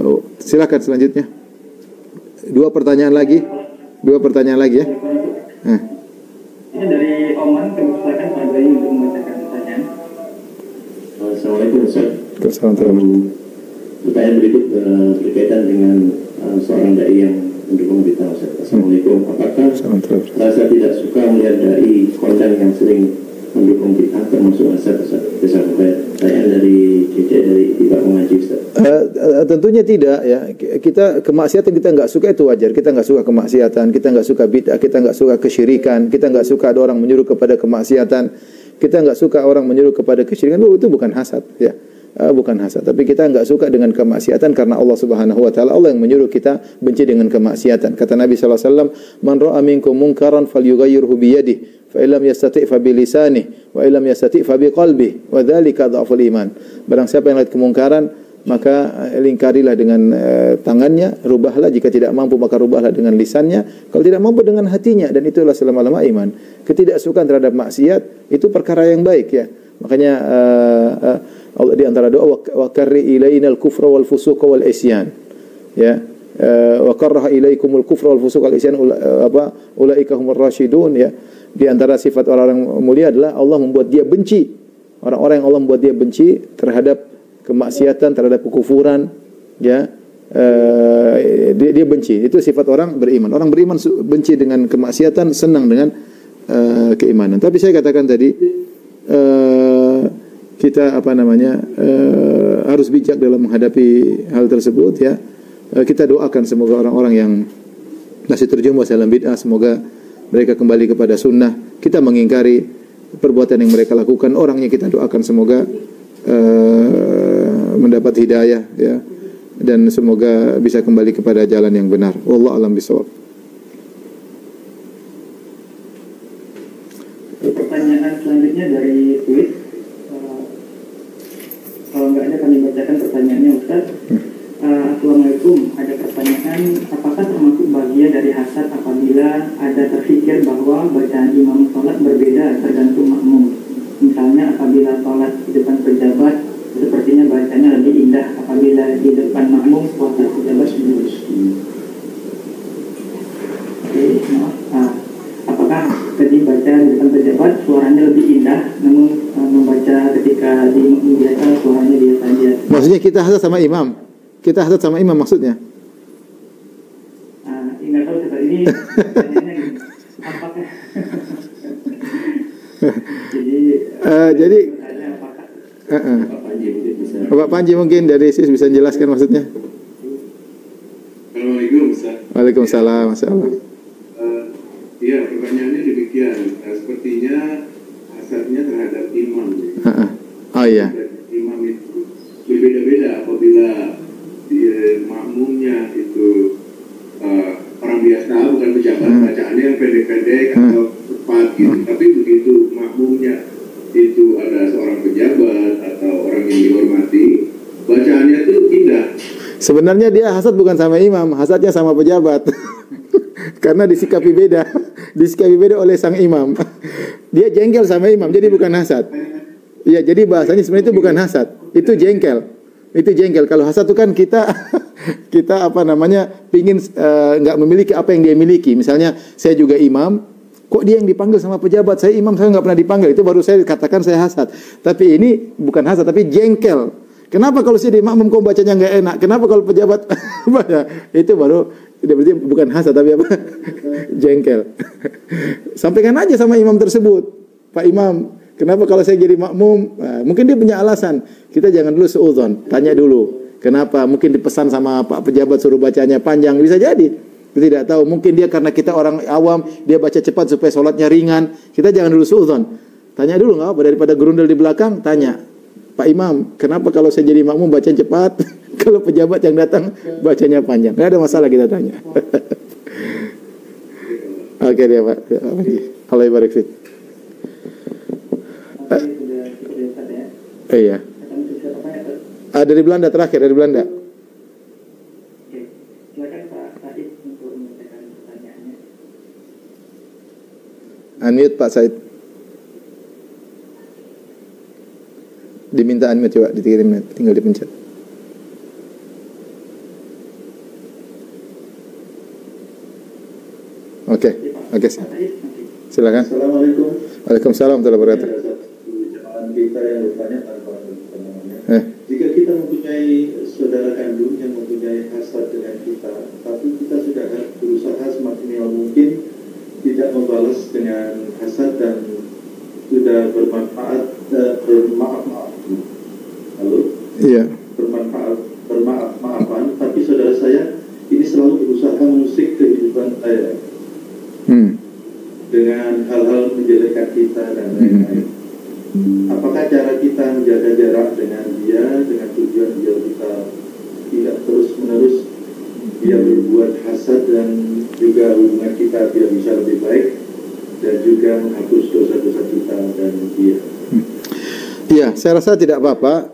Oh, silakan selanjutnya. Dua pertanyaan lagi ya. Ini dari Oman, kami silakan Pak Bayu untuk membacakan pertanyaan. Assalamualaikum Ustaz. Assalamualaikum. Pertanyaan berikut berkaitan dengan seorang dai yang mendukung bid'ah Ustaz. Assalamualaikum. Apakah rasa tidak suka melihat dai kondang yang sering mendukung bid'ah termasuk Ustaz? Pertanyaan dari Cece dari tidak mengaji Ustaz. Tentunya tidak ya. Kemaksiatan kita nggak suka itu wajar. Kita nggak suka kemaksiatan, kita nggak suka bid'ah, kita nggak suka kesyirikan, kita nggak suka ada orang menyuruh kepada kemaksiatan, kita nggak suka orang menyuruh kepada kesyirikan. Itu bukan hasad ya. Bukan hasad, tapi kita nggak suka dengan kemaksiatan karena Allah Subhanahu wa taala, Allah yang menyuruh kita benci dengan kemaksiatan. Kata Nabi sallallahu alaihi wasallam, "Man ra'a minkum munkaran falyughayyirhu bi yadihi, fa illam yastati' fa bi lisanihi, wa illam yastati' fa bi qalbihi, wa dzalika dhaful iman." Barang siapa yang melihat kemungkaran, maka lingkarilah dengan tangannya, rubahlah, jika tidak mampu maka rubahlah dengan lisannya, kalau tidak mampu dengan hatinya, dan itulah selama-lama iman. Ketidaksukaan terhadap maksiat itu perkara yang baik ya. Makanya Allah di antara doa, wa karri ilaina al-kufra wal fusuqa wal isyan. Ya. Wa karaha ilaikumul kufra wal fusuqa wal isyan ulaika humur rasyidun ya. Di antara sifat orang-orang mulia adalah Allah membuat dia benci. Orang-orang yang Allah membuat dia benci terhadap kemaksiatan, terhadap kekufuran, ya. Dia benci. Itu sifat orang beriman. Orang beriman benci dengan kemaksiatan, senang dengan keimanan. Tapi saya katakan tadi, kita harus bijak dalam menghadapi hal tersebut ya. Kita doakan semoga orang-orang yang masih terjerumus dalam bid'ah, semoga mereka kembali kepada sunnah. Kita mengingkari perbuatan yang mereka lakukan, orangnya kita doakan semoga mendapat hidayah ya, dan semoga bisa kembali kepada jalan yang benar. Wallahu a'lam bishawab. Pertanyaan selanjutnya dari tweet. Kalau nggak ada kami bacakan pertanyaannya Ustaz. Assalamualaikum, ada pertanyaan, apakah termasuk bagian dari hasad apabila ada terfikir bahwa bacaan imam sholat berbeda tergantung makmum? Misalnya apabila sholat di depan pejabat, sepertinya bacanya lebih indah apabila di depan makmum kuasa pejabat lurus. Oke, maaf. Apakah ketika baca di depan pejabat suaranya lebih indah, namun membaca ketika di makmum biasa suaranya biasa saja? Maksudnya kita hasad sama imam? Kita hasad sama imam maksudnya? Nggak tahu seperti ini. Pertanyaannya apakah? Jadi Bapak Panji mungkin dari SIS bisa menjelaskan maksudnya. Assalamualaikum Ustaz. Waalaikumsalam, masyaallah. Iya, pertanyaannya demikian. Sepertinya hasadnya terhadap imam. Oh iya. Imam itu berbeda-beda apabila makmumnya itu orang biasa, bukan pejabat, bacaannya yang pendek-pendek atau cepat gitu. Tapi begitu makmumnya itu ada seorang pejabat atau orang yang dihormati, bacaannya itu indah. Sebenarnya dia hasad bukan sama imam, hasadnya sama pejabat. Karena disikapi beda oleh sang imam. Dia jengkel sama imam, jadi bukan hasad. Ya, jadi bahasanya sebenarnya itu bukan hasad, itu jengkel. Itu jengkel. Kalau hasad itu kan kita pingin nggak memiliki apa yang dia miliki. Misalnya saya juga imam, kok dia yang dipanggil sama pejabat, saya imam, saya nggak pernah dipanggil. Itu baru saya katakan saya hasad. Tapi ini bukan hasad, tapi jengkel. Kenapa kalau saya di makmum kok bacanya nggak enak? Kenapa kalau pejabat baca? Itu baru berarti bukan hasad tapi apa? Jengkel. Sampaikan aja sama imam tersebut, Pak Imam, kenapa kalau saya jadi makmum? Nah, mungkin dia punya alasan. Kita jangan dulu seuzon, tanya dulu. Kenapa? Mungkin dipesan sama Pak pejabat suruh bacanya panjang, bisa jadi. Kita tidak tahu. Mungkin dia karena kita orang awam, dia baca cepat supaya sholatnya ringan. Kita jangan dulu seuzon. Tanya dulu nggak apa, daripada gerundel di belakang, tanya. Pak Imam, kenapa kalau saya jadi makmum baca cepat, kalau pejabat yang datang bacanya panjang? Nggak ada masalah kita tanya. Oke dia Pak. Allah barik fiik. Iya. Dari Belanda terakhir, dari Belanda. Silakan Pak Said untuk membacakan pertanyaannya. Unmute Pak Said. Diminta unmute coba, tinggal dipencet. Oke. Silakan. Assalamualaikum. Waalaikumsalam warahmatullahi wabarakatuh. Pembicaraan kita yang bertanya tanpa namanya. Jika kita mempunyai saudara kandung yang mempunyai hasad dengan kita, tapi kita sudah berusaha semaksimal mungkin tidak membalas dengan hasad dan sudah bermaaf-maafan. Halo? Iya. Bermaaf-maafan, tapi saudara saya ini selalu berusaha mengusik kehidupan saya dengan hal-hal menjelekkan kita dan lain-lain. Apakah cara kita menjaga jarak dengan dia dengan tujuan biar kita tidak terus-menerus dia berbuat hasad dan juga hubungan kita biar bisa lebih baik dan juga menghapus dosa-dosa kita dan dia? Iya, saya rasa tidak apa-apa.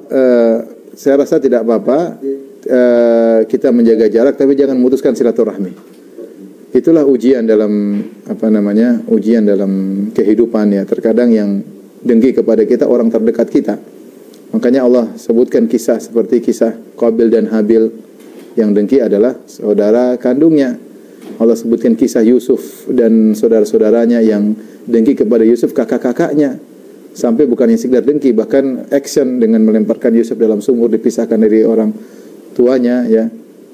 Kita menjaga jarak, tapi jangan memutuskan silaturahmi. Itulah ujian dalam ujian dalam kehidupan ya. Terkadang yang dengki kepada kita orang terdekat kita. Makanya Allah sebutkan kisah seperti kisah Qabil dan Habil. Yang dengki adalah saudara kandungnya. Allah sebutkan kisah Yusuf dan saudara-saudaranya yang dengki kepada Yusuf, kakak-kakaknya. Sampai bukan yang sekedar dengki, bahkan action dengan melemparkan Yusuf dalam sumur, dipisahkan dari orang tuanya ya.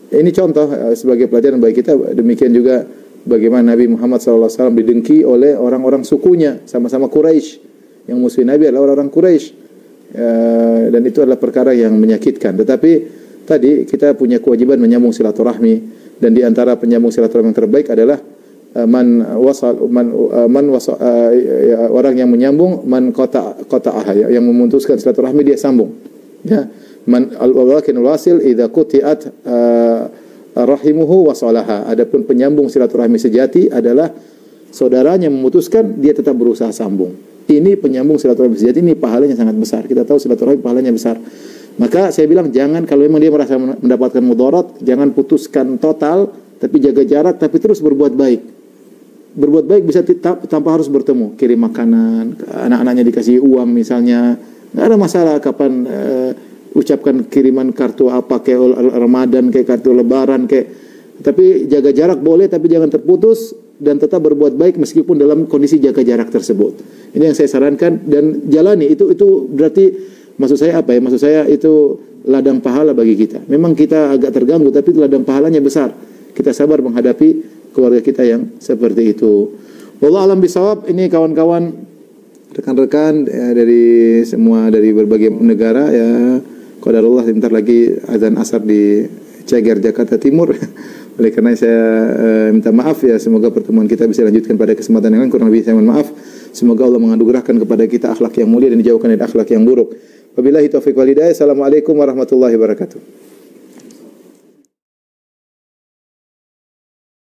Ini contoh sebagai pelajaran bagi kita. Demikian juga bagaimana Nabi Muhammad SAW didengki oleh orang-orang sukunya, sama-sama Quraisy. Yang musuh Nabi adalah orang-orang Quraisy. Dan itu adalah perkara yang menyakitkan. Tetapi tadi kita punya kewajiban menyambung silaturahmi, dan di antara penyambung silaturahmi yang terbaik adalah orang yang menyambung, man qata'ah, yang memutuskan silaturahmi dia sambung. Ya. Man al-walakinul wasil idza quti'at rahimuhu wasalaha. Adapun penyambung silaturahmi sejati adalah saudaranya memutuskan, dia tetap berusaha sambung. Ini penyambung silaturahmi sejati, ini pahalanya sangat besar. Kita tahu silaturahmi pahalanya besar. Maka saya bilang jangan, kalau memang dia merasa mendapatkan mudarat, jangan putuskan total, tapi jaga jarak, tapi terus berbuat baik. Berbuat baik bisa tanpa harus bertemu. Kirim makanan, anak-anaknya dikasih uang misalnya, nggak ada masalah. Kapan ucapkan kiriman kartu apa, kayak Ramadan, kayak kartu Lebaran, kayak. Tapi jaga jarak boleh, tapi jangan terputus, dan tetap berbuat baik meskipun dalam kondisi jaga jarak tersebut. Ini yang saya sarankan, dan jalani itu berarti, maksud saya apa ya? Maksud saya itu ladang pahala bagi kita. Memang kita agak terganggu, tapi ladang pahalanya besar. Kita sabar menghadapi keluarga kita yang seperti itu. Wallahu a'lam bishawab. Ini kawan-kawan, rekan-rekan dari semua dari berbagai negara ya. Qadarullah sebentar lagi azan asar di Ceger, Jakarta Timur. Oleh karena saya minta maaf ya, semoga pertemuan kita bisa lanjutkan pada kesempatan yang lain. Kurang lebih saya mohon maaf. Semoga Allah menganugerahkan kepada kita akhlak yang mulia dan dijauhkan dari akhlak yang buruk. Wabillahi taufiq wal hidayah. Assalamualaikum warahmatullahi wabarakatuh.